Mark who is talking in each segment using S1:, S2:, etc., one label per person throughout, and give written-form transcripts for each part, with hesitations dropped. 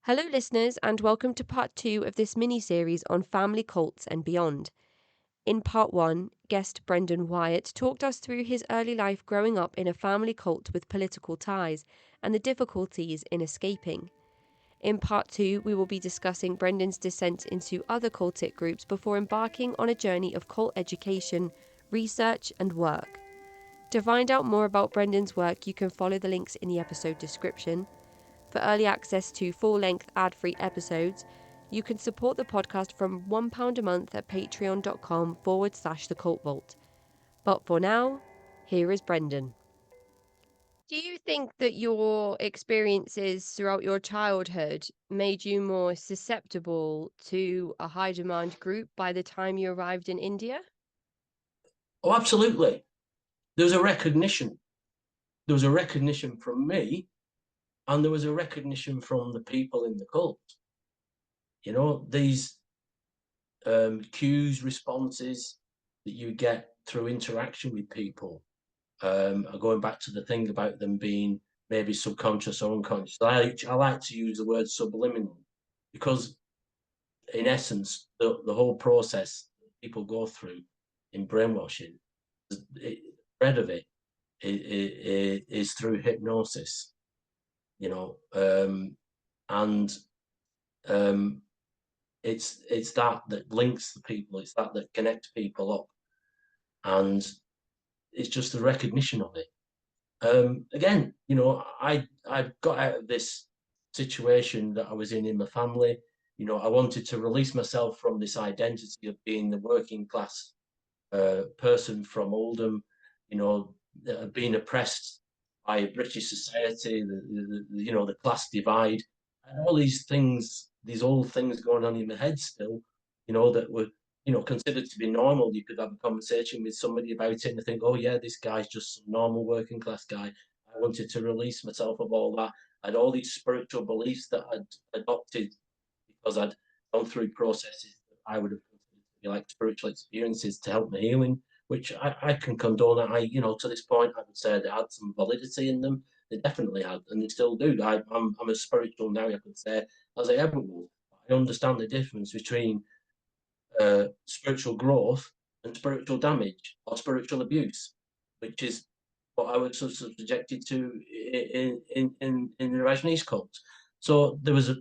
S1: Hello, listeners, and welcome to part 2 of this mini-series on family cults and beyond. In part 1, guest Brendan Whyatt talked us through his early life growing up in a family cult with political ties and the difficulties in escaping. In part 2, we will be discussing Brendan's descent into other cultic groups before embarking on a journey of cult education, research, and work. To find out more about Brendan's work, you can follow the links in the episode description. For early access to full-length ad-free episodes, you can support the podcast from £1 a month at patreon.com/The Cult Vault. But for now, here is Brendan. Do you think that your experiences throughout your childhood made you more susceptible to a high-demand group by the time you arrived in India?
S2: Oh, absolutely. There was a recognition. There was a recognition from me, and there was a recognition from the people in the cult. You know, these cues, responses that you get through interaction with people are going back to the thing about them being maybe subconscious or unconscious. I like to use the word subliminal because, in essence, the whole process people go through in brainwashing, the thread of it is through hypnosis, you know, and it's that links the people, it's that connects people up, and it's just the recognition of it. Again, you know, I got out of this situation that I was in my family. You know, I wanted to release myself from this identity of being the working class person from Oldham, you know, being oppressed by British society, you know, the class divide, and all these things, these old things going on in my head still, you know, that were, you know, considered to be normal. You could have a conversation with somebody about it and think, oh yeah, this guy's just some normal working class guy. I wanted to release myself of all that. I had all these spiritual beliefs that I'd adopted because I'd gone through processes that I would have like spiritual experiences to help my healing, which I can condone. You know, to this point, I would say they had some validity in them. They definitely had, and they still do. I'm as spiritual now, I could say, as I ever was. I understand the difference between spiritual growth and spiritual damage or spiritual abuse, which is what I was sort of subjected to in the Rajneesh cult. So there was a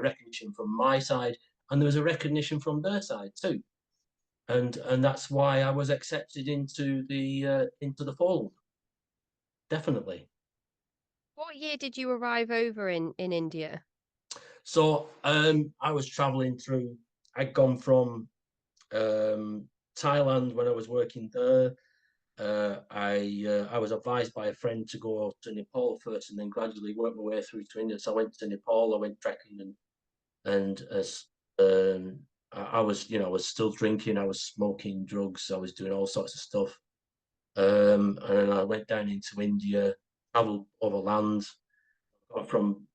S2: recognition from my side, and there was a recognition from their side too, and that's why I was accepted into the fold. Definitely.
S1: What year did you arrive over in India?
S2: So I was traveling through. I'd gone from Thailand when I was working there. I was advised by a friend to go to Nepal first, and then gradually work my way through to India. So I went to Nepal. I went trekking, and as I was, you know, I was still drinking. I was smoking drugs. I was doing all sorts of stuff. And then I went down into India, traveled overland. Got from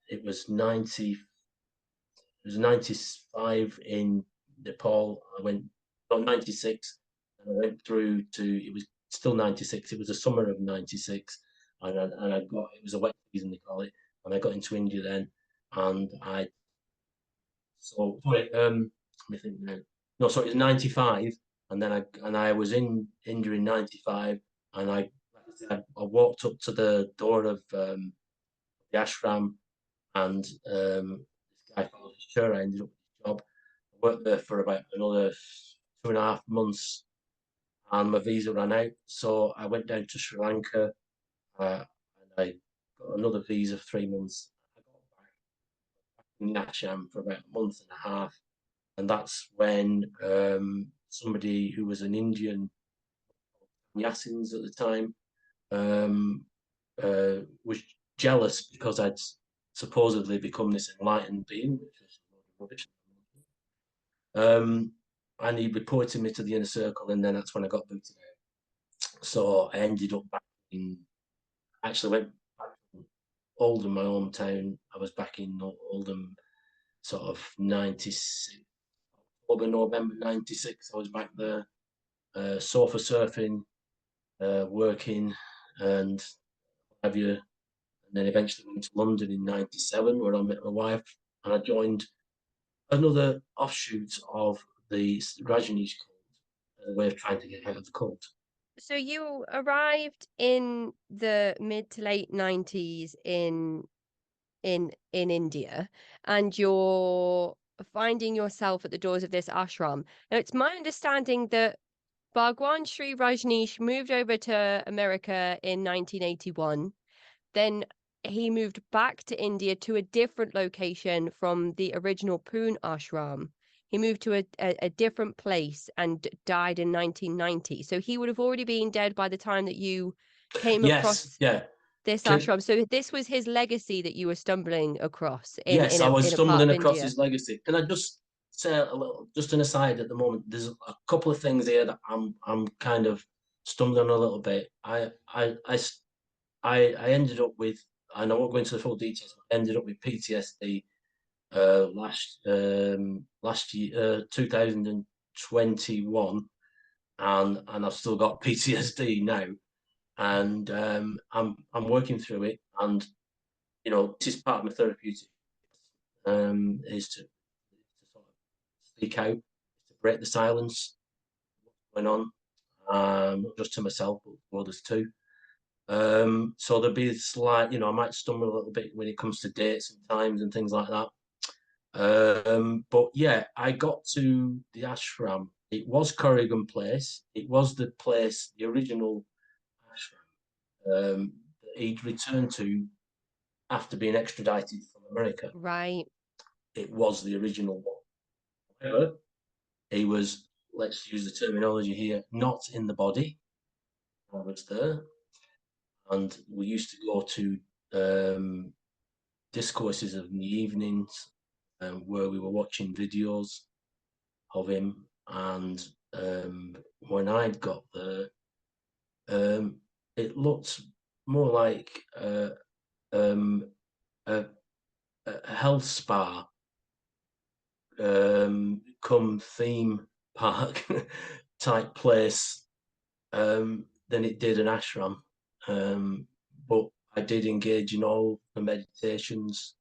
S2: it was 95 in Nepal. I went on 96, and I went through to it was still 96. It was the summer of 96, and I got it was a wet season they call it, and I got into India then, and I so sorry, let me think now. No, so it was 95, and then I was in India in 95, and I walked up to the door of the ashram, and this guy followed his chair. I ended up with his job. I worked there for about another 2.5 months, and my visa ran out. So I went down to Sri Lanka, and I got another visa for 3 months. I got back in Nasham for about a month and a half, and that's when somebody who was an Indian, Yassins at the time, um, was jealous because I'd supposedly become this enlightened being, which was rubbish. And he reported me to the inner circle, and then that's when I got booted out. So I ended up back in, actually went back to Oldham, my hometown. I was back in Oldham sort of 96, October, November 96. I was back there, sofa surfing, working, and what have you. and then eventually went to London in '97, where I met my wife, and I joined another offshoot of the Rajneesh cult, a way of trying to get out of the cult.
S1: So you arrived in the mid to late 90s in India, and you're finding yourself at the doors of this ashram. Now, it's my understanding that Bhagwan SRI Rajneesh moved over to America in 1981. Then he moved back to India to a different location from the original Poon ashram. He moved to a different place and died in 1990. So he would have already been dead by the time that you came
S2: Yes,
S1: across
S2: yeah.
S1: this ashram. So this was his legacy that you were stumbling across
S2: Yes, I was
S1: in a part
S2: stumbling
S1: of
S2: across
S1: India.
S2: his legacy. Can I just say a little, just an aside at the moment? There's a couple of things here that I'm kind of stumbling a little bit. I ended up with, and I won't go into the full details. I ended up with PTSD last year, 2021, and I've still got PTSD now, and I'm working through it, and this is part of my therapeutic, is to sort of speak out, to break the silence, what's going on, not just to myself but to others too. So there'll be a slight, I might stumble a little bit when it comes to dates and times and things like that. But yeah, I got to the ashram. It was Corrigan Place. It was the place, the original ashram, that he'd returned to after being extradited from America.
S1: Right.
S2: It was the original one. However, he was, let's use the terminology here, not in the body. I was there, and we used to go to discourses in the evenings, where we were watching videos of him. And when I got there, it looked more like um, a, a health spa, come theme park type place, than it did an ashram. But I did engage in all the meditations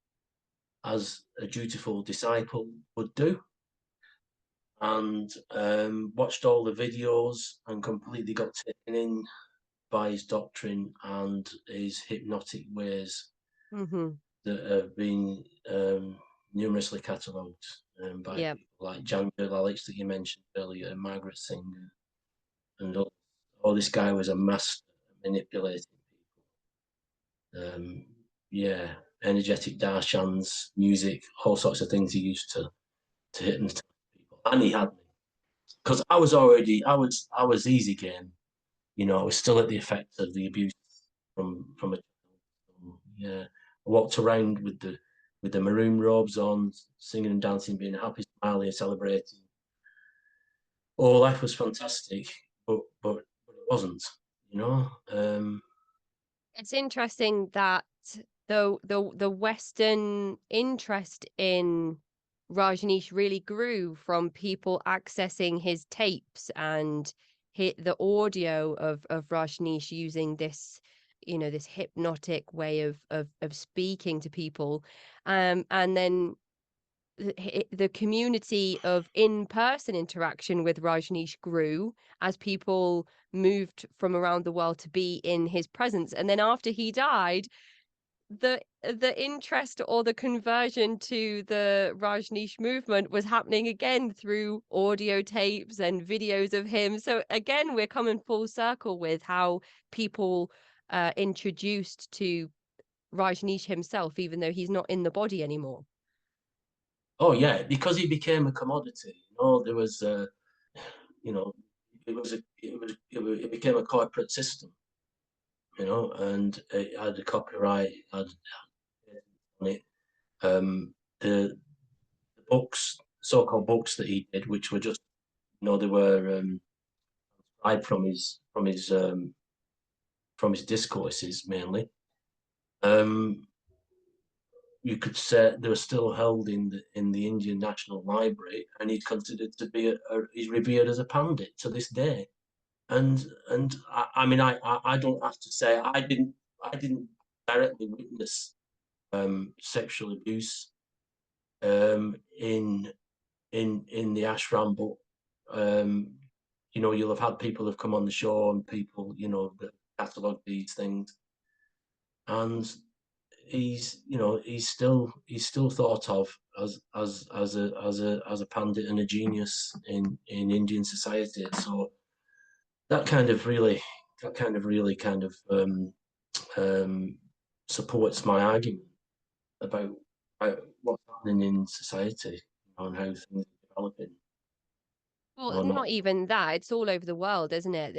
S2: as a dutiful disciple would do, and watched all the videos and completely got taken in by his doctrine and his hypnotic ways
S1: Mm-hmm.
S2: that have been numerously catalogued by
S1: Yeah.
S2: people like Jan Alex that you mentioned earlier, and Margaret Singh, and others. Oh, this guy was a master at manipulating people. Yeah, energetic darshans, music, all sorts of things he used to hypnotize people, and he had me because I was easy game. I was still at the effects of the abuse from a child. Yeah, I walked around with the maroon robes on, singing and dancing, being happy, smiling, celebrating. Oh, life was fantastic, but it wasn't. You know.
S1: It's interesting that the Western interest in Rajneesh really grew from people accessing his tapes and the audio of Rajneesh using this, this hypnotic way of speaking to people. And then the community of in-person interaction with Rajneesh grew as people moved from around the world to be in his presence. And then after he died, the interest or the conversion to the Rajneesh movement was happening again through audio tapes and videos of him. So again, we're coming full circle with how people introduced to Rajneesh himself, even though he's not in the body anymore.
S2: Oh yeah, because he became a commodity. There was, it became a corporate system. And it had a copyright, had on it. The books, so-called books that he did, which were just, they were transcribed from his discourses mainly. You could say they were still held in the Indian National Library, and he's considered to be he's revered as a pandit to this day. And I mean, I don't have to say I didn't directly witness sexual abuse in the ashram, but you'll have had people have come on the show and people that catalogue these things, and he's still thought of as a pandit and a genius in Indian society. So that kind of really kind of supports my argument about what's happening in society and how things are developing.
S1: Well,
S2: Or not.
S1: not even that. It's all over the world, isn't it?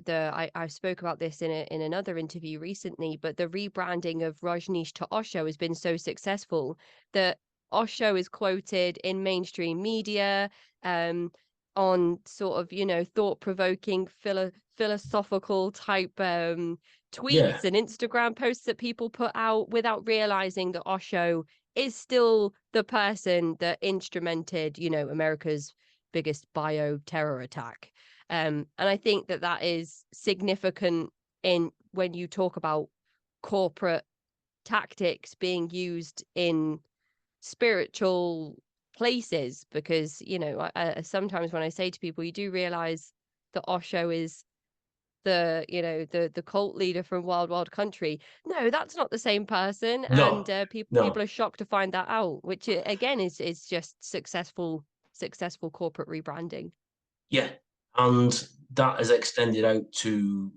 S1: I spoke about this in another interview recently, but the rebranding of Rajneesh to Osho has been so successful that Osho is quoted in mainstream media, um, on sort of, thought-provoking philosophical type
S2: Yeah,
S1: tweets and Instagram posts that people put out without realizing that Osho is still the person that instrumented, America's biggest bio-terror attack. And I think that is significant in when you talk about corporate tactics being used in spiritual places, because sometimes when I say to people, you do realize that Osho is the cult leader from Wild Wild Country. No, that's not the same person, and
S2: no,
S1: people
S2: no,
S1: are shocked to find that out, which again is just successful corporate rebranding.
S2: yeah, and that has extended out to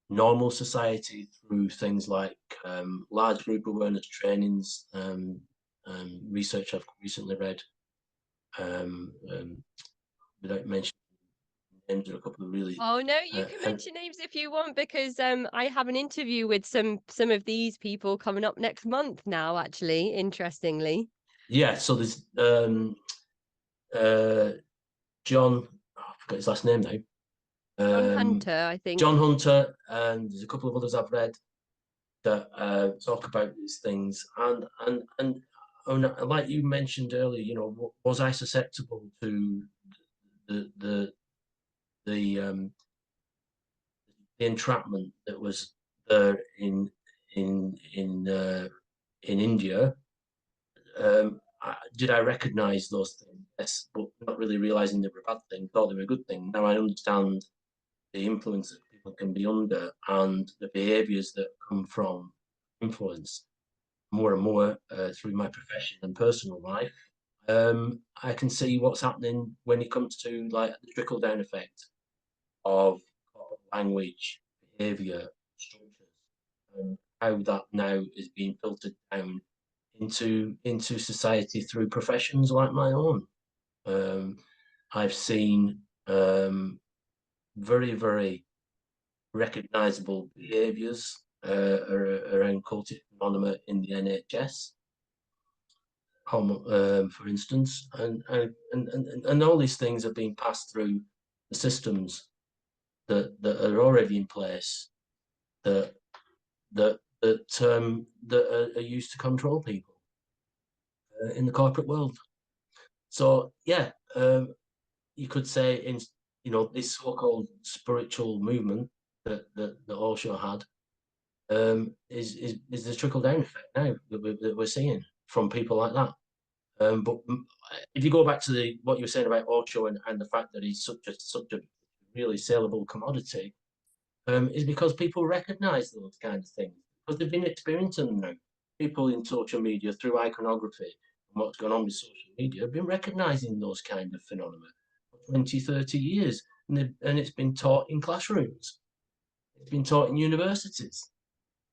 S2: normal society through things like large group awareness trainings, research I've recently read, um, um, without mentioning names, are a couple of really
S1: Oh no, you can
S2: and
S1: mention names if you want, because I have an interview with some of these people coming up next month now, actually, interestingly.
S2: yeah. So there's uh, John, I forgot his last name now.
S1: John
S2: Um,
S1: Hunter, I think.
S2: John Hunter, and there's a couple of others I've read that talk about these things. And like you mentioned earlier, was I susceptible to the the the um, the entrapment that was there in in uh, in India? Did I recognize those things? Yes, but not really realizing they were a bad thing. Thought they were a good thing. Now I understand the influence that people can be under and the behaviors that come from influence more and more through my profession and personal life. I can see what's happening when it comes to like the trickle down effect of language, behavior, structures, and how that now is being filtered down into society through professions like my own. Um, I've seen very, very recognizable behaviors around cultic phenomena in the NHS, for instance, and all these things are being passed through the systems that are already in place that that are used to control people in the corporate world. So yeah, you could say in this so-called spiritual movement that Osho had is the trickle down effect now that we're seeing from people like that. But if you go back to what you were saying about Osho and the fact that he's such a really saleable commodity, is because people recognise those kinds of things because they've been experiencing them now. People in social media through iconography and what's going on with social media have been recognising those kind of phenomena for 20, 30 years, and it's been taught in classrooms. It's been taught in universities.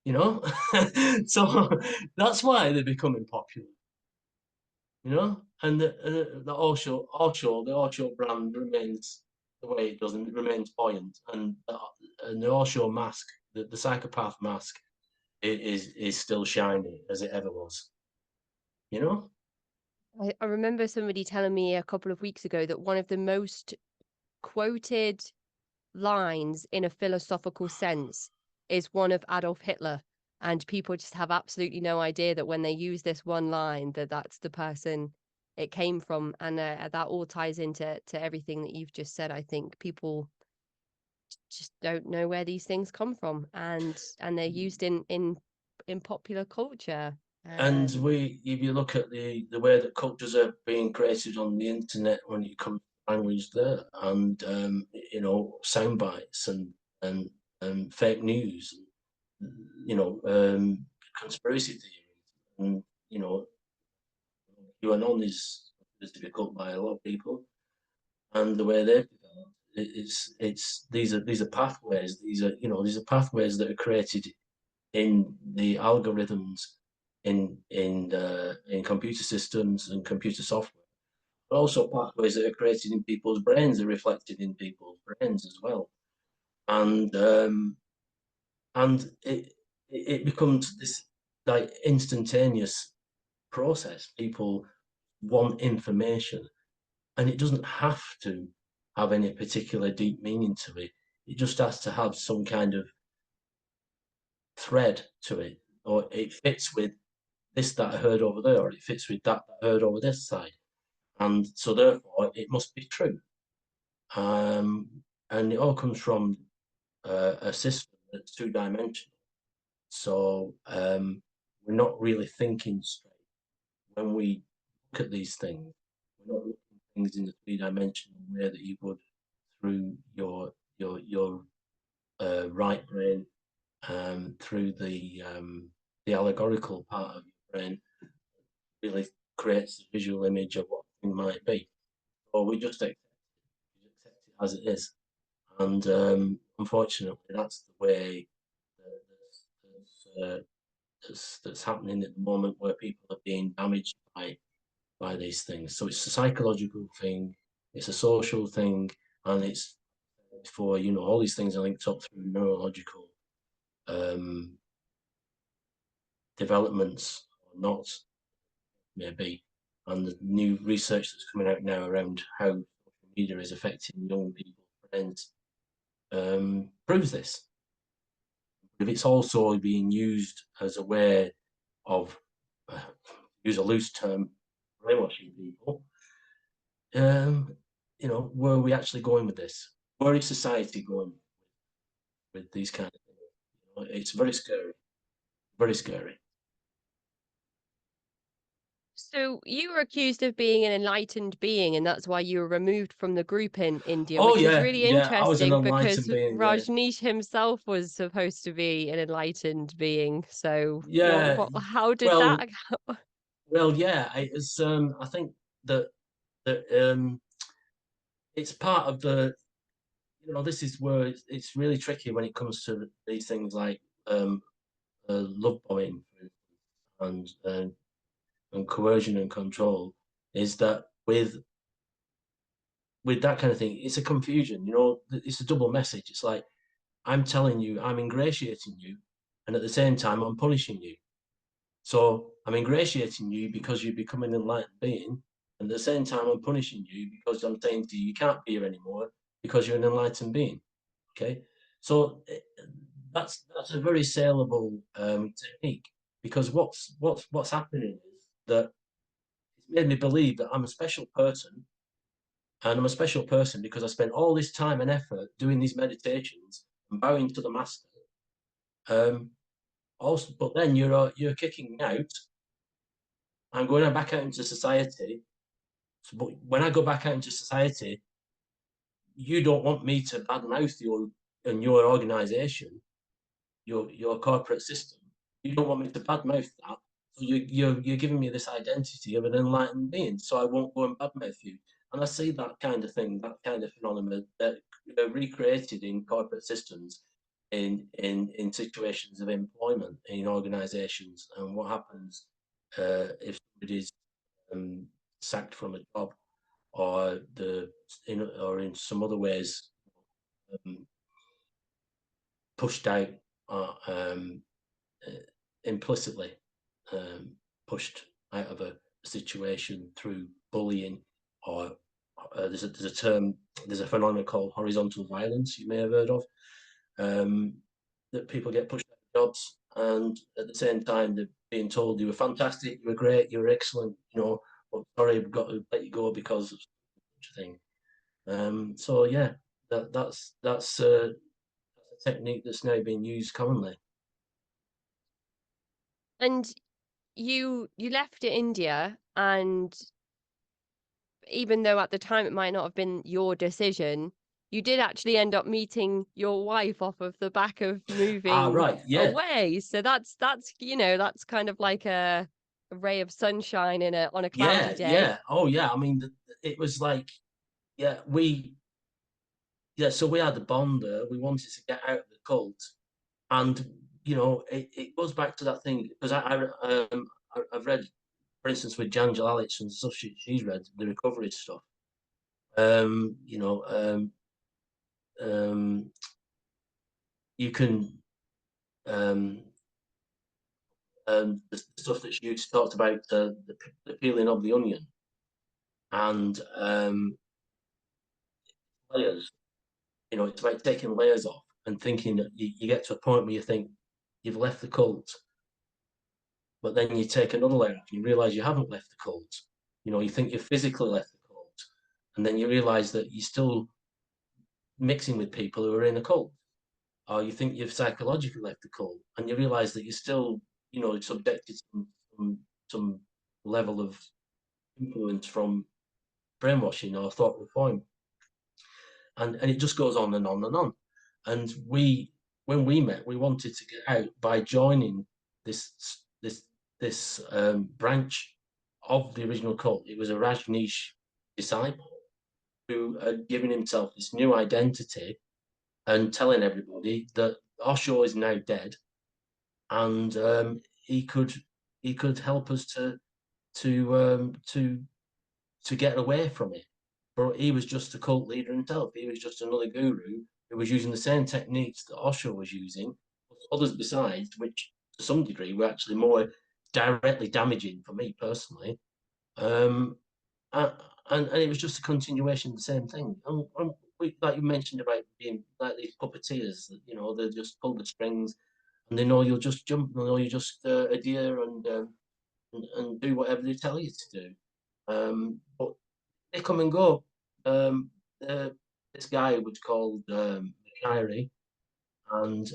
S2: You know, so that's why they're becoming popular. And the Osho brand remains the way it does, and it remains buoyant. And the Osho mask, the psychopath mask, is still shiny as it ever was. You know?
S1: I remember somebody telling me a couple of weeks ago that one of the most quoted lines in a philosophical sense is one of Adolf Hitler, and people just have absolutely no idea that when they use this one line that's the person it came from. And that all ties into everything that you've just said. I think people just don't know where these things come from, and they're used in popular culture.
S2: And if you look at the way that cultures are being created on the internet when it comes to language there, and sound bites and fake news, conspiracy theories, and QAnon is difficult by a lot of people, and the way they've developed, it's these are pathways. These are pathways that are created in the algorithms in computer systems and computer software, but also pathways that are created in people's brains are reflected in people's brains as well, and it becomes this like instantaneous process. People want information, and it doesn't have to have any particular deep meaning to it. It just has to have some kind of thread to it, or it fits with this that I heard over there, or it fits with that I heard over this side. And so therefore it must be true. And it all comes from a system that's two-dimensional. So we're not really thinking straight when we look at these things. We're not looking at things in the three-dimensional way that you would through your right brain, through the allegorical part of your brain, really creates a visual image of what thing might be. Or we just accept it as it is. And unfortunately, that's the way that's happening at the moment, where people are being damaged by these things. So it's a psychological thing, it's a social thing, and it's for all these things are linked up through neurological developments or not, maybe. And the new research that's coming out now around how social media is affecting young people's brains proves this. If it's also being used as a way of, use a loose term, brainwashing people, where are we actually going with this? Where is society going with these kind of things? It's very scary, very scary.
S1: So you were accused of being an enlightened being, and that's why you were removed from the group in India,
S2: Oh
S1: which is
S2: yeah,
S1: really
S2: yeah. I was an
S1: interesting because
S2: enlightened being. Yeah,
S1: Rajneesh himself was supposed to be an enlightened being. So
S2: yeah.
S1: how did
S2: Well,
S1: that go?
S2: well, yeah. It's. I think that it's part of the. This is where it's really tricky when it comes to these things like love bombing and coercion and control. Is that with that kind of thing, it's a confusion. It's a double message. It's like I'm telling you, I'm ingratiating you, and at the same time, I'm punishing you. So I'm ingratiating you because you become an enlightened being, and at the same time, I'm punishing you because I'm saying to you, you can't be here anymore because you're an enlightened being. Okay, so that's a very saleable technique, because what's happening is that it's made me believe that I'm a special person, and I'm a special person because I spent all this time and effort doing these meditations and bowing to the master. Also, but then you're kicking me out. I'm going back out into society. So, but when I go back out into society, you don't want me to badmouth you and your organisation, your corporate system. You don't want me to badmouth that. So you're giving me this identity of an enlightened being, so I won't go and badmouth you. And I see that kind of thing, that kind of phenomenon that recreated in corporate systems, in situations of employment in organisations, and what happens if somebody's sacked from a job, or or in some other ways um, pushed out, or implicitly pushed out of a situation through bullying, or there's a term, there's a phenomenon called horizontal violence, you may have heard of, that people get pushed out of jobs, and at the same time they're being told you were fantastic, you were great, you were excellent, but sorry, we've got to let you go because of such a thing. So yeah, that's a technique that's now being used commonly.
S1: And you left India, and even though at the time it might not have been your decision, you did actually end up meeting your wife off of the back of
S2: Ah,
S1: moving
S2: right, yeah,
S1: away. So that's that's kind of like a ray of sunshine in a on a cloudy day.
S2: yeah. Oh, yeah. I mean, it was like, yeah, so we had a bond there. We wanted to get out of the cult, and it goes back to that thing because I've read, for instance, with Jangel Alex and stuff she's read the recovery stuff. Um, you know, um, um, you can um, the stuff that she talked about the peeling of the onion and layers. It's about taking layers off and thinking that you get to a point where you think you've left the cult, but then you take another layer off and you realize you haven't left the cult. You think you've physically left the cult, and then you realize that you're still mixing with people who are in a cult, or you think you've psychologically left the cult, and you realize that you're still, subjected to some level of influence from brainwashing or thought reform, and it just goes on and on and on. And when we met, we wanted to get out by joining this this this branch of the original cult. It was a Rajneesh disciple who had given himself this new identity and telling everybody that Osho is now dead, and he could help us to to get away from it. But he was just a cult leader himself. He was just another guru who was using the same techniques that Osho was using, others besides, which to some degree were actually more directly damaging for me personally. Um, and it was just a continuation of the same thing. And like you mentioned about being like these puppeteers, they just pull the strings and they know you'll just jump, they know you just adhere and do whatever they tell you to do. But they come and go. Um, uh, this guy was called Kyrie, and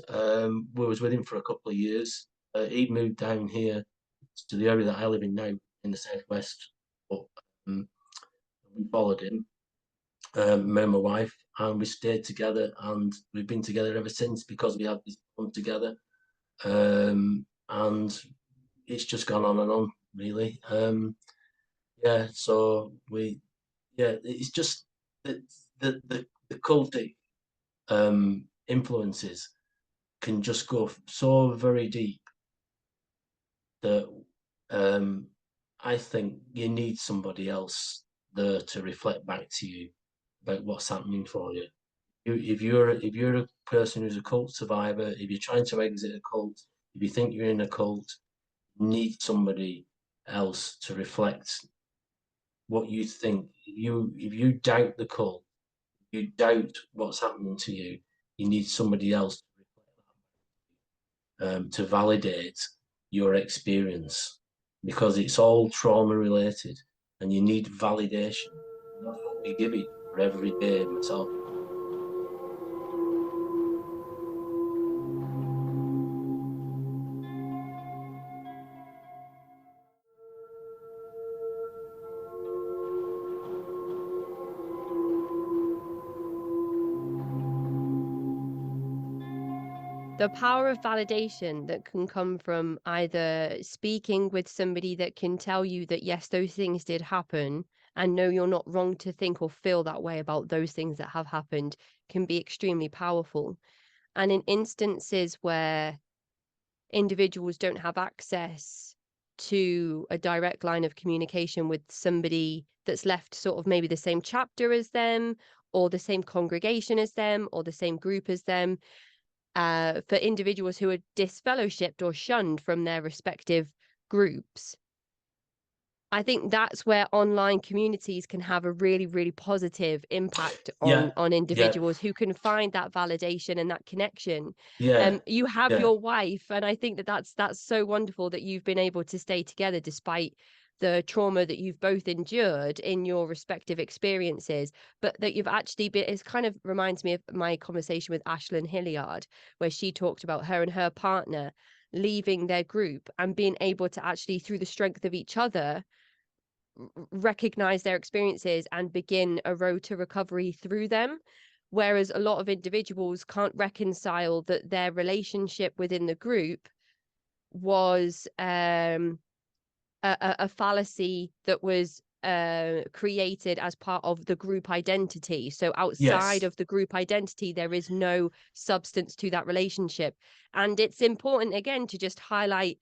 S2: we was with him for a couple of years. He moved down here to the area that I live in now, in the southwest. But um, we followed him, me and my wife, and we stayed together, and we've been together ever since because we had this fun together. And it's just gone on and on, really. Yeah, so it's just the cultic influences can just go so very deep that I think you need somebody else there to reflect back to you about what's happening for you. If you're a person who's a cult survivor, if you're trying to exit a cult, if you think you're in a cult, you need somebody else to reflect what you think. If you doubt the cult, you doubt what's happening to you, you need somebody else to validate your experience because it's all trauma related and you need validation. And that's what we give it for every day myself.
S1: The power of validation that can come from either speaking with somebody that can tell you that yes, those things did happen, and no, you're not wrong to think or feel that way about those things that have happened, can be extremely powerful. And in instances where individuals don't have access to a direct line of communication with somebody that's left sort of maybe the same chapter as them, or the same congregation as them, or the same group as them, for individuals who are disfellowshipped or shunned from their respective groups. I think that's where online communities can have a really, really positive impact
S2: Yeah,
S1: on
S2: yeah,
S1: individuals who can find that validation and that connection.
S2: yeah,
S1: You have
S2: yeah,
S1: your wife, and I think that that's so wonderful that you've been able to stay together despite the trauma that you've both endured in your respective experiences, but that you've actually been, it kind of reminds me of my conversation with Ashlyn Hilliard, where she talked about her and her partner leaving their group and being able to actually, through the strength of each other, recognize their experiences and begin a road to recovery through them. Whereas a lot of individuals can't reconcile that their relationship within the group was a fallacy that was created as part of the group identity. So outside
S2: Yes.
S1: of the group identity, there is no substance to that relationship. And it's important, again, to just highlight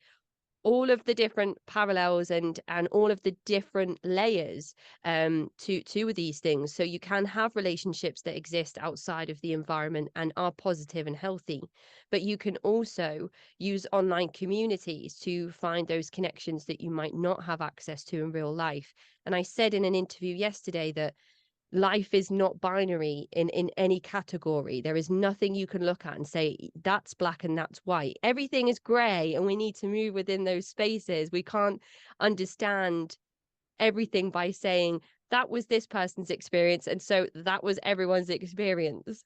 S1: all of the different parallels and all of the different layers to these things. So you can have relationships that exist outside of the environment and are positive and healthy, but you can also use online communities to find those connections that you might not have access to in real life. And I said in an interview yesterday that life is not binary in any category. There is nothing you can look at and say that's black and that's white. Everything is gray, and we need to move within those spaces. We can't understand everything by saying that was this person's experience and so that was everyone's experience.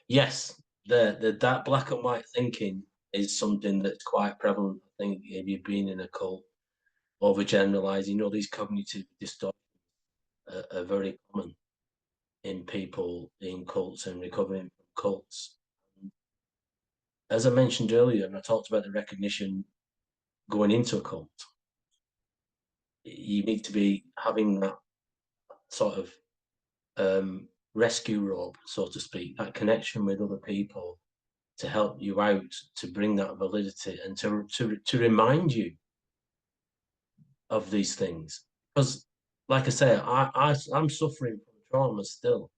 S2: Yes, the that black and white thinking is something that's quite prevalent. I think if you've been in a cult, overgeneralizing, these cognitive distortions are very common in people in cults and recovering from cults. As I mentioned earlier, and I talked about the recognition going into a cult, you need to be having that sort of rescue rope, so to speak, that connection with other people to help you out, to bring that validity and to remind you of these things. Because, like I say, I'm suffering from trauma still.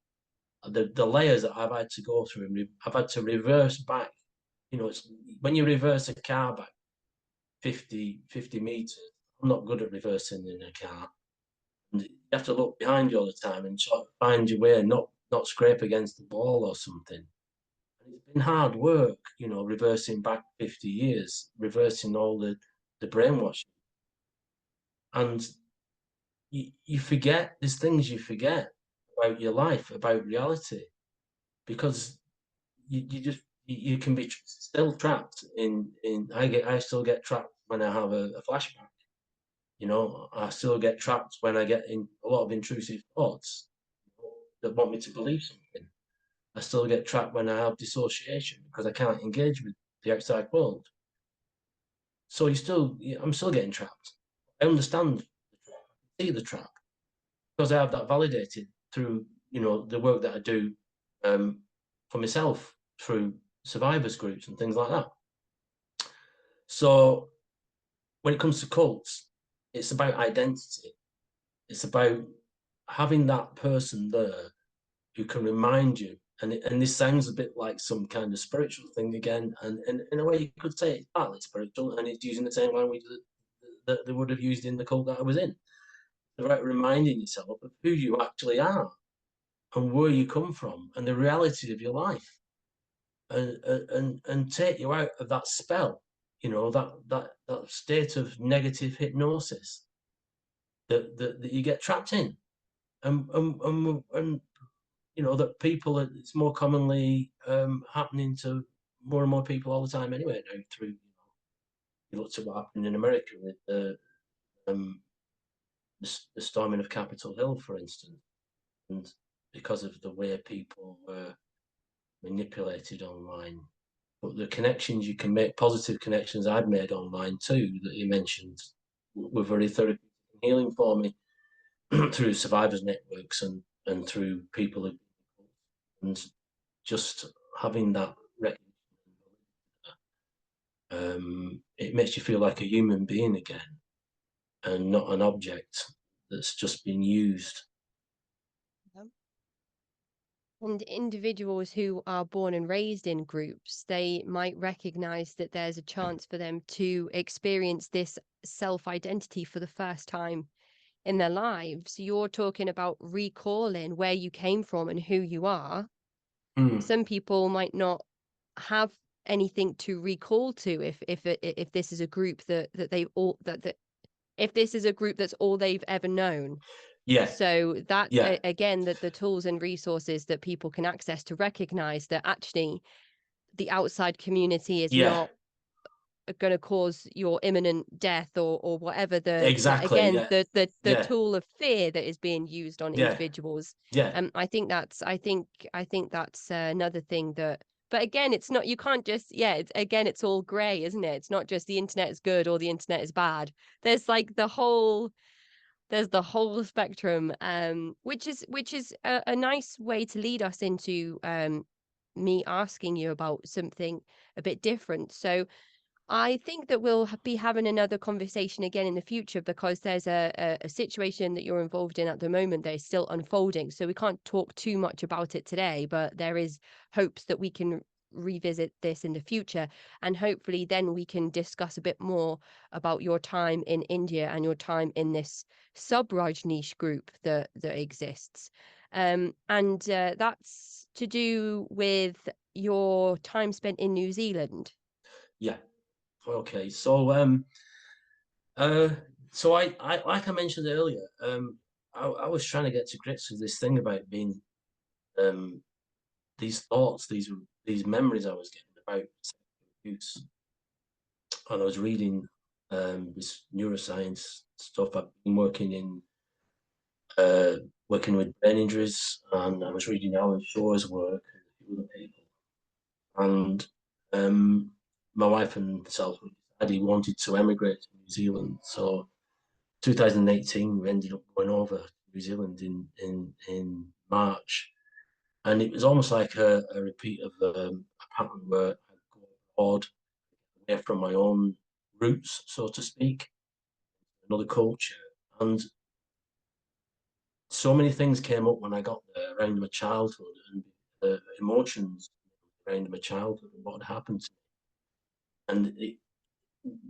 S2: The layers that I've had to go through, and I've had to reverse back. It's when you reverse a car back 50 meters. I'm not good at reversing in a car. And you have to look behind you all the time and sort of find your way, not scrape against the wall or something. And it's been hard work, reversing back 50 years, reversing all the brainwashing. And you forget, there's things you forget about your life, about reality, because you can be still trapped in I still get trapped when I have a flashback. I still get trapped when I get in a lot of intrusive thoughts that want me to believe something. I still get trapped when I have dissociation because I can't engage with the outside world. So I'm still getting trapped. I understand the trap, I see the trap because I have that validated through the work that I do for myself through survivors groups and things like that. So when it comes to cults, it's about identity. It's about having that person there who can remind you. And this sounds a bit like some kind of spiritual thing again. And in a way, you could say it's partly spiritual, and it's using the same language that they would have used in the cult that I was in. It's about reminding yourself of who you actually are and where you come from and the reality of your life, and take you out of that spell, that state of negative hypnosis that you get trapped in, and that people, it's more commonly happening to more and more people all the time anyway now. Through you look at what happened in America with um, the storming of Capitol Hill, for instance, and because of the way people were manipulated online. But the connections you can make, positive connections I've made online too, that you mentioned, were very therapeutic and healing for me through survivors networks and through people and just having that recognition. It makes you feel like a human being again and not an object that's just been used.
S1: And individuals who are born and raised in groups, they might recognize that there's a chance for them to experience this self-identity for the first time in their lives. You're talking about recalling where you came from and who you are. Some people might not have anything to recall to if this is a group that they all that if this is a group that's all they've ever known.
S2: Yeah,
S1: So that
S2: yeah,
S1: again, that the tools and resources that people can access to recognize that actually the outside community is
S2: yeah,
S1: not going to cause your imminent death or whatever
S2: exactly.
S1: again
S2: Yeah,
S1: the
S2: yeah,
S1: tool of fear that is being used on
S2: yeah,
S1: individuals.
S2: yeah,
S1: I think that's another thing that, but again, it's not, you can't just, yeah, it's all gray, isn't it? It's not just the internet is good or the internet is bad. There's like there's the whole spectrum, which is a nice way to lead us into me asking you about something a bit different. So I think that we'll be having another conversation again in the future, because there's a situation that you're involved in at the moment that is still unfolding. So we can't talk too much about it today, but there is hopes that we can revisit this in the future. And hopefully then we can discuss a bit more about your time in India and your time in this sub-Rajneesh group that exists. And that's to do with your time spent in New Zealand.
S2: yeah. Okay, so uh, so I like I mentioned earlier, I was trying to get to grips with this thing about being um, these thoughts, these memories I was getting about sexual abuse, and I was reading this neuroscience stuff. I've been uh, working with brain injuries, and I was reading Alan Shaw's work and a few other people, and my wife and myself decided he wanted to emigrate to New Zealand, so 2018, we ended up going over to New Zealand in March, and it was almost like a repeat of a pattern where I go abroad, away from my own roots, so to speak, another culture, and so many things came up when I got there around my childhood and emotions around my childhood and what had happened to me, and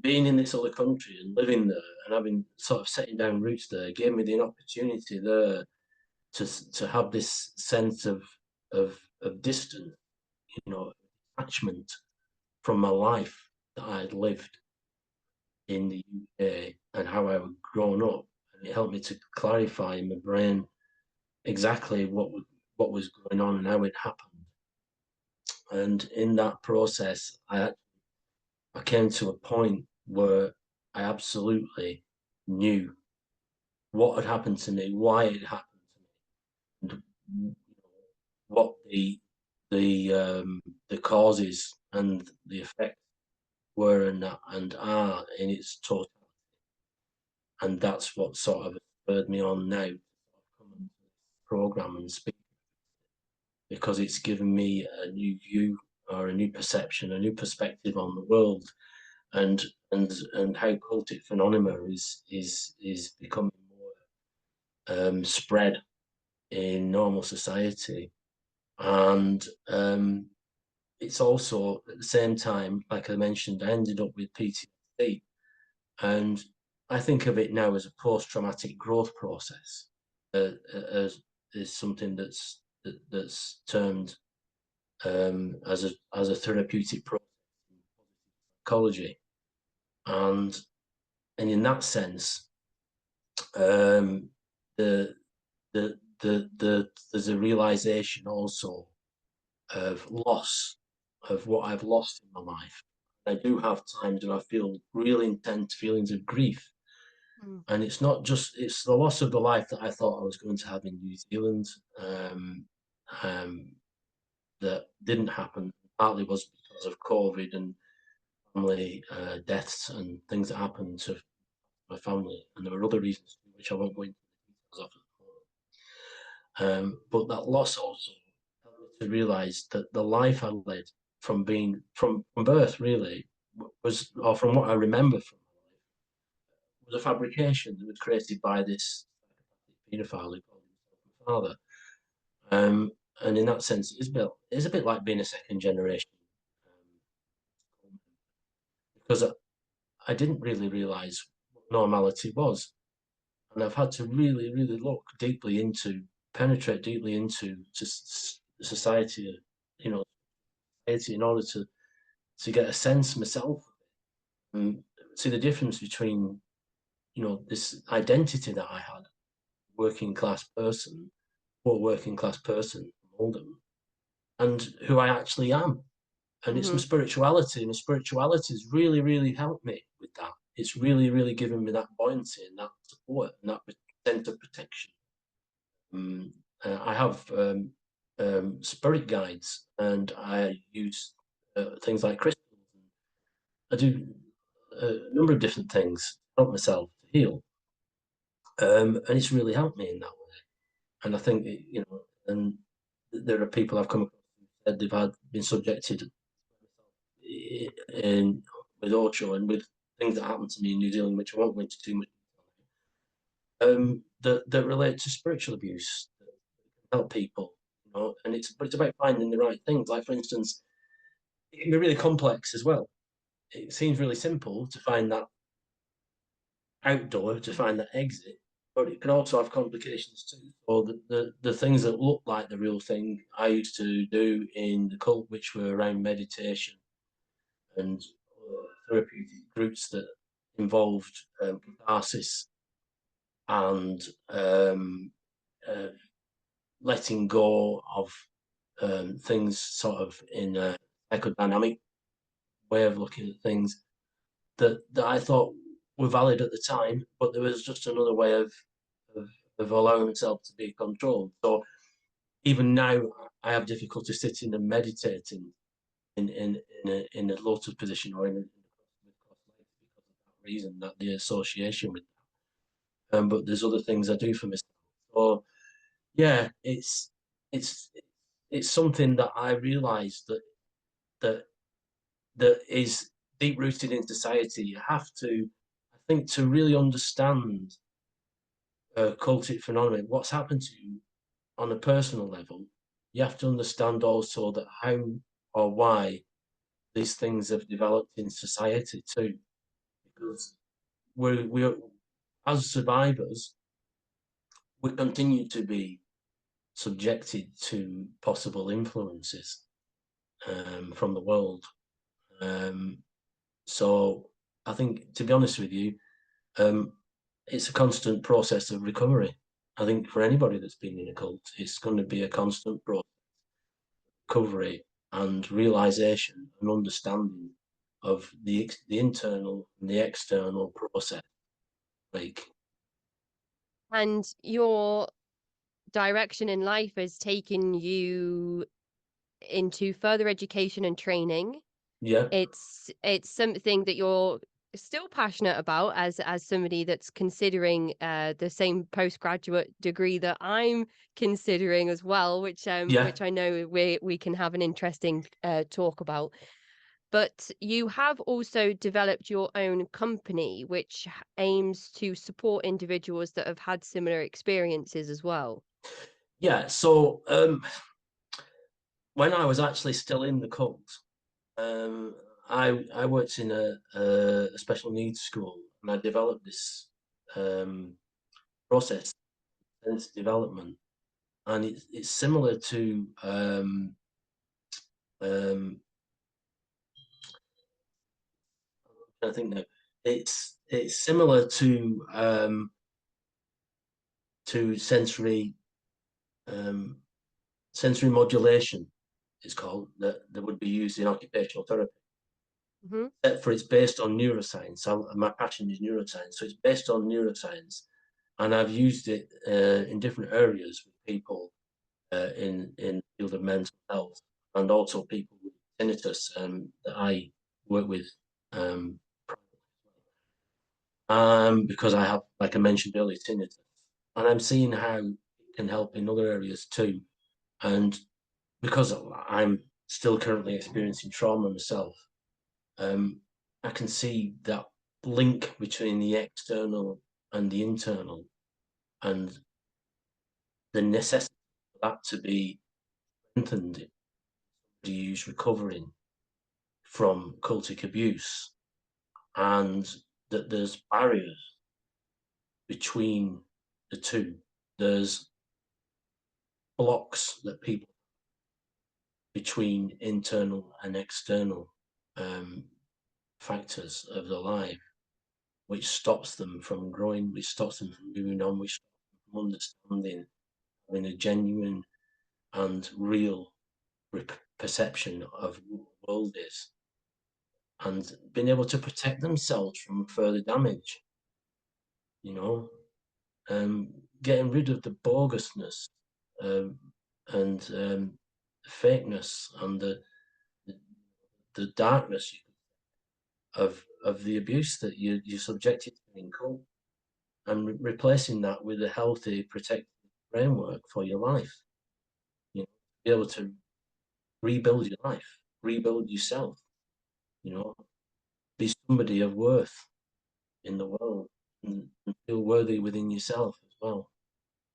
S2: being in this other country and living there and having sort of setting down roots there gave me the opportunity there to have this sense of distance, attachment from my life that I had lived in the UK and how I had grown up, and it helped me to clarify in my brain exactly what was going on and how it happened. And in that process, I came to a point where I absolutely knew what had happened to me, why it happened to me, and what the causes and the effects were and are in its totality. And that's what sort of spurred me on now to come into this program and speak, because it's given me a new view or a new perception, a new perspective on the world, and and how cultic phenomena is becoming more spread in normal society. And it's also at the same time, like I mentioned, I ended up with PTSD, and I think of it now as a post-traumatic growth process, as is something that's termed as a therapeutic process in psychology, and in that sense, um, the there's a realization also of loss, of what I've lost in my life. I do have times when I feel really intense feelings of grief.
S1: Mm.
S2: And it's not just, it's the loss of the life that I thought I was going to have in New Zealand, um, that didn't happen. Partly was because of COVID and family deaths and things that happened to my family. And there were other reasons which I won't go into the details of. But that loss also helped me to realise that the life I led from being from birth really was, or from what I remember from my life, was a fabrication that was created by this paedophile who called himself my father. And in that sense, it's a bit like being a second generation, because I didn't really realise what normality was, and I've had to really, really penetrate deeply into society, society in order to get a sense myself and see the difference between this identity that I had, working class person, poor working class person from Oldham, and who I actually am. And it's my
S1: Mm-hmm.
S2: spirituality, and the spirituality has really, really helped me with that. It's really, really given me that buoyancy and that support and that sense of protection. Um, I have spirit guides, and I use things like crystals. I do a number of different things to help myself to heal, and it's really helped me in that way. And I think and there are people I've come across who said they've been subjected in with Ocho and with things that happened to me in New Zealand, which I won't go into too much, that relate to spiritual abuse, that can help people, and it's about finding the right things. Like, for instance, it can be really complex as well. It seems really simple to find that outdoor, to find that exit, but it can also have complications too. So the things that look like the real thing I used to do in the cult, which were around meditation and therapeutic groups that involved catharsis and uh, letting go of things sort of in a psychodynamic way of looking at things that I thought were valid at the time, but there was just another way of, of allowing myself to be controlled. So even now, I have difficulty sitting and meditating in a lotus position or in a because of that reason, that the association with that. But there's other things I do for myself. So yeah, it's it's something that I realise that that is deep rooted in society. You have to, I think, to really understand cultic phenomenon, what's happened to you on a personal level. You have to understand also that how or why these things have developed in society too, because we're as survivors, we continue to be subjected to possible influences from the world. Um, so I think, to be honest with you, um, it's a constant process of recovery. I think for anybody that's been in a cult, it's going to be a constant process of recovery and realization and understanding of the internal and the external process. Like,
S1: And your direction in life has taken you into further education and training.
S2: yeah,
S1: It's something that you're still passionate about as somebody that's considering the same postgraduate degree that I'm considering as well,
S2: yeah,
S1: which I know we can have an interesting talk about. But you have also developed your own company, which aims to support individuals that have had similar experiences as well.
S2: yeah. So when I was actually still in the cult, um, I worked in a special needs school, and I developed this um, process, sense development, and it's similar to um, I think now it's similar to um, sensory modulation. It's called that would be used in occupational therapy.
S1: Hmm.
S2: For it's based on neuroscience. My passion is neuroscience, so it's based on neuroscience, and I've used it in different areas with people in the field of mental health, and also people with tinnitus that I work with, um, because I have, like I mentioned earlier, tinnitus, and I'm seeing how it can help in other areas too. And because I'm still currently experiencing trauma myself, um, I can see that link between the external and the internal, and the necessity for that to be strengthened who's recovering from cultic abuse, and that there's barriers between the two. There's blocks that people between internal and external um, factors of their life. which stops them from growing, which stops them from moving on, which stops them from understanding, having a genuine and real perception of what the world is, and being able to protect themselves from further damage, you know, getting rid of the bogusness, um, and fakeness, and the darkness of the abuse that you're subjected to in cult, and replacing that with a healthy, protective framework for your life. You know, be able to rebuild your life, rebuild yourself. You know, be somebody of worth in the world, and feel worthy within yourself as well.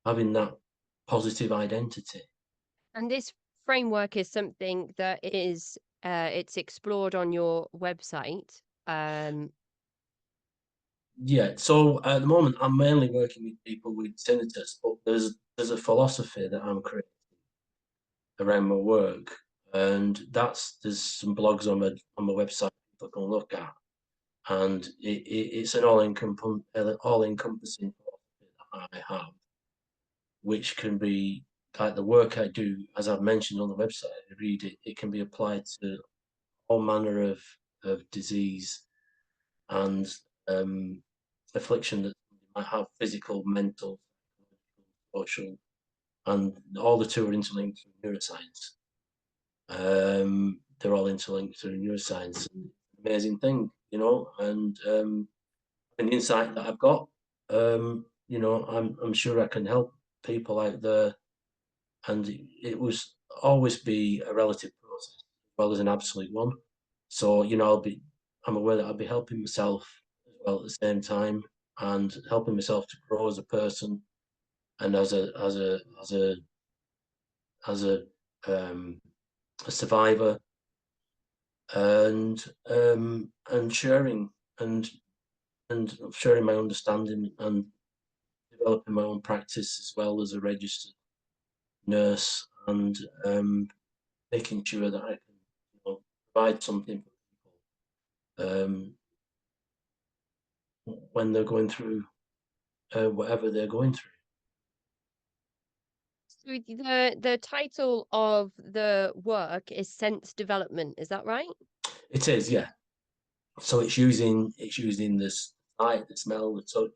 S2: Having that positive identity.
S1: And this framework is something that is it's explored on your website.
S2: Yeah, so at the moment I'm mainly working with people with tinnitus, but there's a philosophy that I'm creating around my work, and there's some blogs on my website people can look at, and it's an all-encompassing philosophy that I have, which can be like the work I do, as I've mentioned on the website. I read it. It can be applied to all manner of disease and affliction that you might have: physical, mental, social, and all the two are interlinked through neuroscience. They're all interlinked through neuroscience. Amazing thing, you know, and an insight that I've got. You know, I'm sure I can help people out there, and it was always be a relative process as well as an absolute one. So, you know, I'm aware that I'll be helping myself as well at the same time, and helping myself to grow as a person, and as a survivor, and sharing and sharing my understanding, and developing my own practice as well as a registered nurse, and making sure that I can, you know, provide something for people when they're going through whatever they're going through.
S1: So the title of the work is sense development, is that right?
S2: It is, yeah. So it's using this sight, the smell, the touch,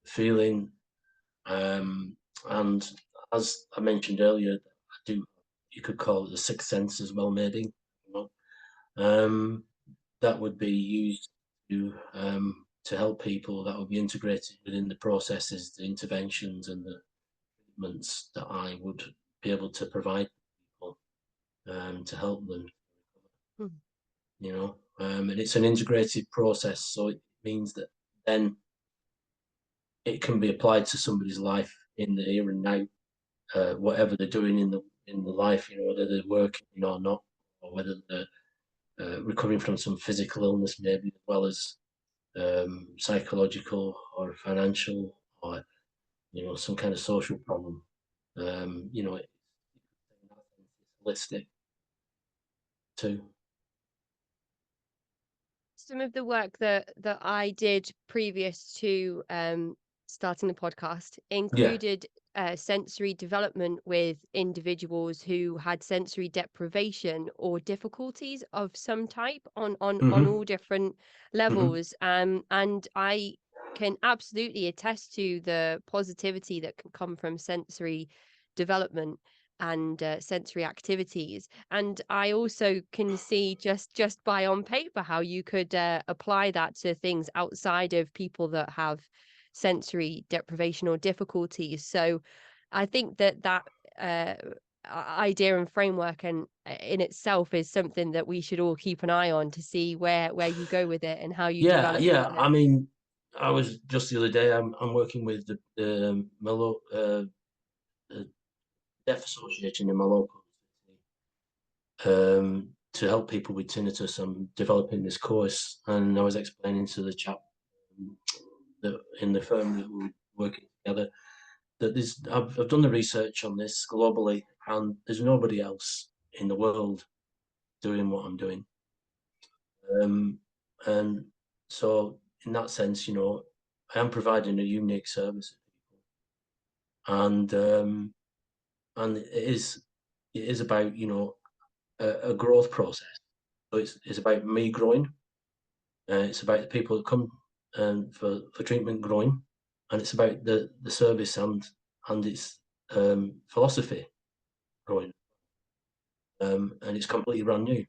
S2: the feeling, and as I mentioned earlier, I do, you could call it the sixth sense as well, maybe. You know? That would be used to help people. That would be integrated within the processes, the interventions, and the treatments that I would be able to provide people, to help them.
S1: Hmm.
S2: You know, and it's an integrated process, so it means that then it can be applied to somebody's life in the here and now, whatever they're doing in the life. You know, whether they're working or not, or whether they're recovering from some physical illness, maybe, as well as psychological or financial, or, you know, some kind of social problem. You know, it's holistic too.
S1: Some of the work that I did previous to starting the podcast
S2: Yeah.
S1: included sensory development with individuals who had sensory deprivation or difficulties of some type on
S2: Hmm.
S1: all different
S2: Hmm.
S1: levels. And I can absolutely attest to the positivity that can come from sensory development and sensory activities. And I also can see just by on paper how you could apply that to things outside of people that have sensory deprivation or difficulties. So I think that uh, idea and framework and in itself is something that we should all keep an eye on to see where you go with it and how you
S2: Yeah,
S1: develop with
S2: yeah.
S1: it.
S2: I mean, I was just the other day. I'm working with the Deaf Association in my local city, to help people with tinnitus. I'm developing this course, and I was explaining to the chap, that in the firm that we're working together, that I've done the research on this globally, and there's nobody else in the world doing what I'm doing. And so in that sense, I am providing a unique service, and it is about a growth process. So it's about me growing. It's about the people that come for treatment growing, and it's about the service and its philosophy growing, and it's completely brand new.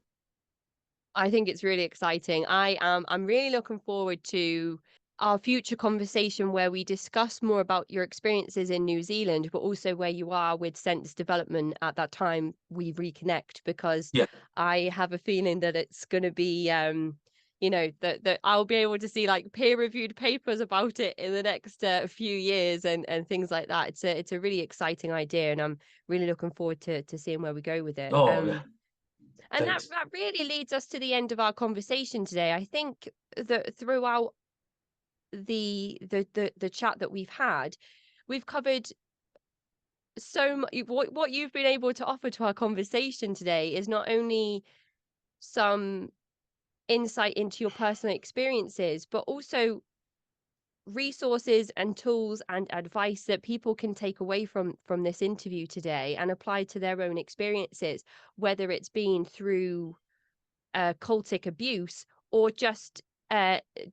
S1: I think it's really exciting. I'm really looking forward to our future conversation where we discuss more about your experiences in New Zealand, but also where you are with sense development at that time we reconnect, because
S2: Yeah.
S1: I have a feeling that it's going to be that I'll be able to see like peer reviewed papers about it in the next few years and things like that. It's a really exciting idea, and I'm really looking forward to seeing where we go with it.
S2: Oh yeah.
S1: And that,
S2: Thanks.
S1: that really leads us to the end of our conversation today. I think that throughout the chat that we've had, we've covered so much. What you've been able to offer to our conversation today is not only some insight into your personal experiences, but also resources and tools and advice that people can take away from this interview today and apply to their own experiences, whether it's been through cultic abuse or just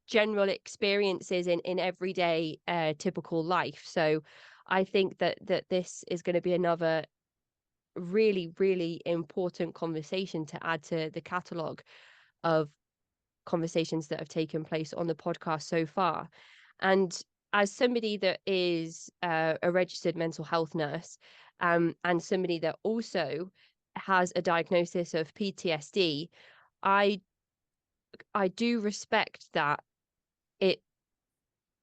S1: general experiences in everyday typical life. So I think that this is going to be another really, really important conversation to add to the catalogue of conversations that have taken place on the podcast so far. And as somebody that is a registered mental health nurse, and somebody that also has a diagnosis of PTSD, I I do respect that it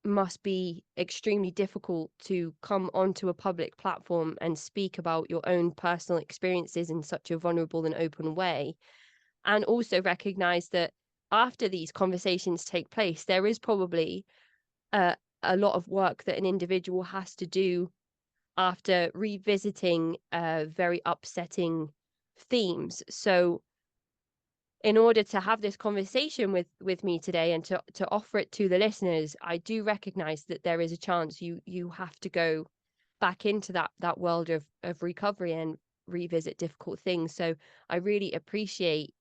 S1: must be extremely difficult to come onto a public platform and speak about your own personal experiences in such a vulnerable and open way. And also recognize that after these conversations take place, there is probably a, a lot of work that an individual has to do after revisiting very upsetting themes. So in order to have this conversation with me today and to offer it to the listeners, I do recognize that there is a chance you have to go back into that world of recovery and revisit difficult things. So I really appreciate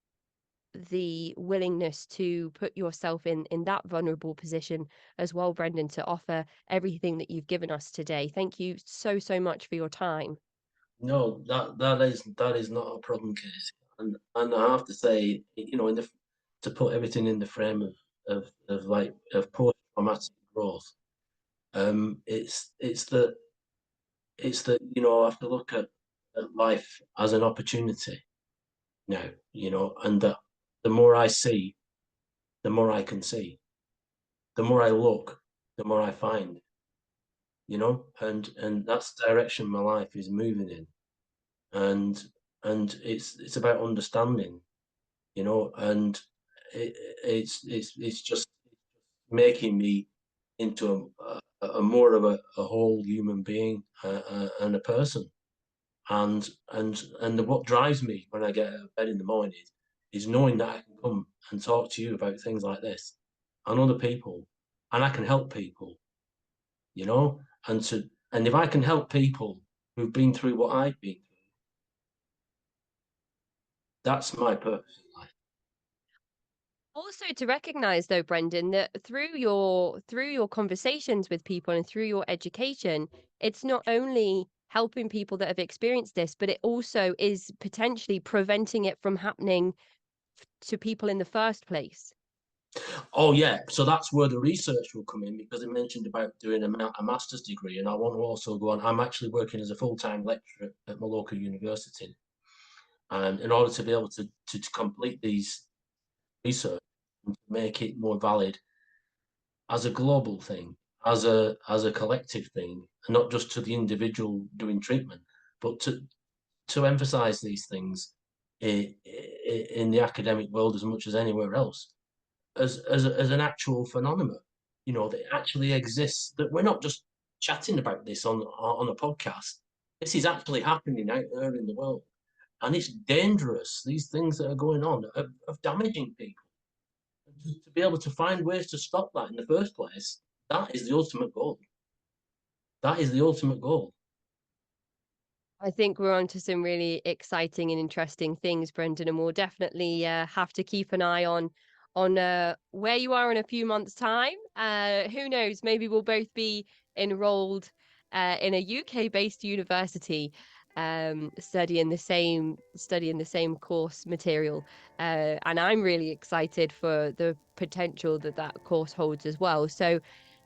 S1: the willingness to put yourself in that vulnerable position as well, Brendan, to offer everything that you've given us today. Thank you so much for your time.
S2: No, that is not a problem, Casey. And I have to say, to put everything in the frame of post traumatic growth, it's that I have to look at life as an opportunity now, and that the more I see, the more I can see. The more I look, the more I find, and that's the direction my life is moving in. And it's about understanding, and it's just making me into a more of a whole human being, and a person. And what drives me when I get out of bed in the morning is knowing that I can come and talk to you about things like this and other people, and I can help people, you know, and if I can help people who've been through what I've been through, that's my purpose in life.
S1: Also to recognize though, Brendan, that through your conversations with people and through your education, it's not only helping people that have experienced this, but it also is potentially preventing it from happening to people in the first place.
S2: Oh yeah, so that's where the research will come in, because I mentioned about doing a master's degree, and I want to also go on. I'm actually working as a full-time lecturer at my local university, and in order to be able to complete these research and to make it more valid as a global thing, as a collective thing, and not just to the individual doing treatment, but to emphasize these things in the academic world as much as anywhere else, as an actual phenomenon, that actually exists, that we're not just chatting about this on a podcast. This is actually happening out there in the world, and it's dangerous. These things that are going on are damaging people, To be able to find ways to stop that in the first place, that is the ultimate goal. That is the ultimate goal.
S1: I think we're on to some really exciting and interesting things, Brendan, and we'll definitely have to keep an eye on where you are in a few months' time. Who knows? Maybe we'll both be enrolled in a UK-based university, studying the same course material. And I'm really excited for the potential that that course holds as well. So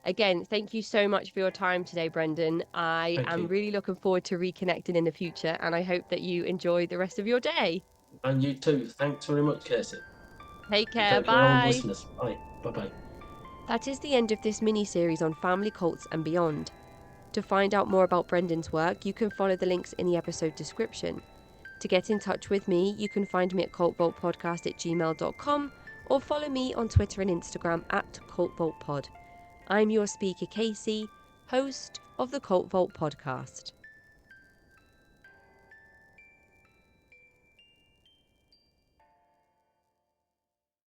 S1: again, thank you so much for your time today, Brendan. I
S2: Thank
S1: am
S2: you.
S1: really looking forward to reconnecting in the future, and I hope that you enjoy the rest of your day.
S2: And you too. Thanks very much, Casey.
S1: Take
S2: You
S1: care.
S2: take care, all
S1: Bye.
S2: listeners. Bye. Bye-bye.
S1: That is the end of this mini series on family cults and beyond. To find out more about Brendan's work, you can follow the links in the episode description. To get in touch with me, you can find me at cultvaultpodcast@gmail.com or follow me on Twitter and Instagram at cultvaultpod. I'm your speaker, Casey, host of the Cult Vault podcast.